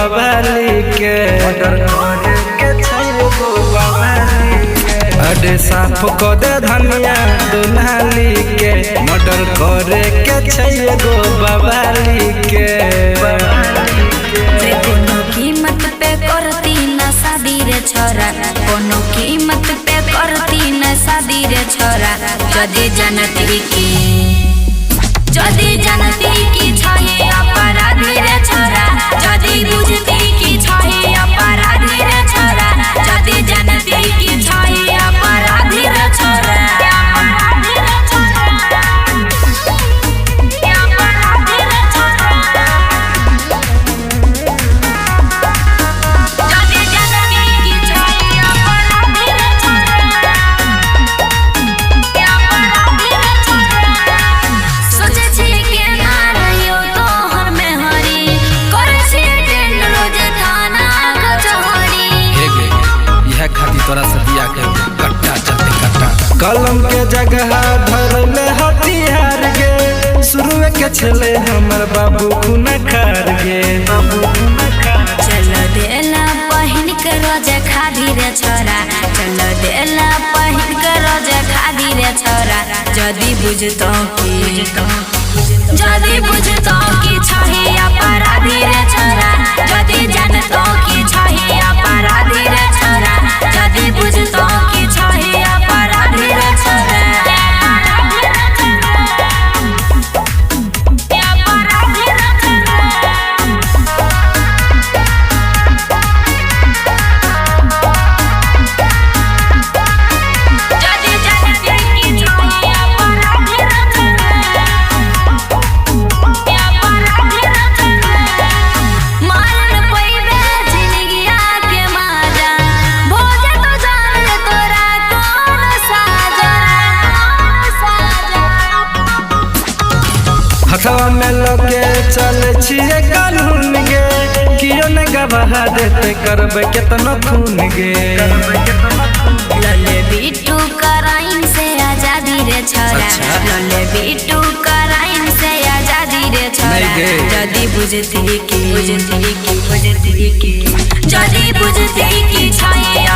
बवाली के अरे साफ को दे धनिया दुनाली के मर्डर करे के छैए गो बवाली के कोनो कीमत पे करती न शादी रे छोरा कोनो कीमत पे करती न शादी रे छोरा जदी जानती की छहे अपराधी रे छोरा जदी बुझती की छहे अपराधी रे छोरा जदी जानती की छहे अपराधी रे छोरा तोरा सतिया के कट्टा चलते कट्टा कलम के जगह धरले हथियार गे शुरू के छले हमर बाबू खुना खार गे चल देला पहिन के रोज खादी रे छोरा चल देला पहिन के रोज खादी रे छोरा जदी बुझतो की छहे अपराधी रे छोरा जदी जानतो की छहे अपराधी रे छोरा जदी बुझतो की छहे अपराधी रे छोरा हथवा में लोके चल छिए कानून गे कियो ने गवाह देते करबे केतना खून गे लले बिट्टू कराइन से आजादी रे छोरा लले बिट्टू कराइन से आजादी रे छोरा जदी बुझती की जदी बुझती की छहे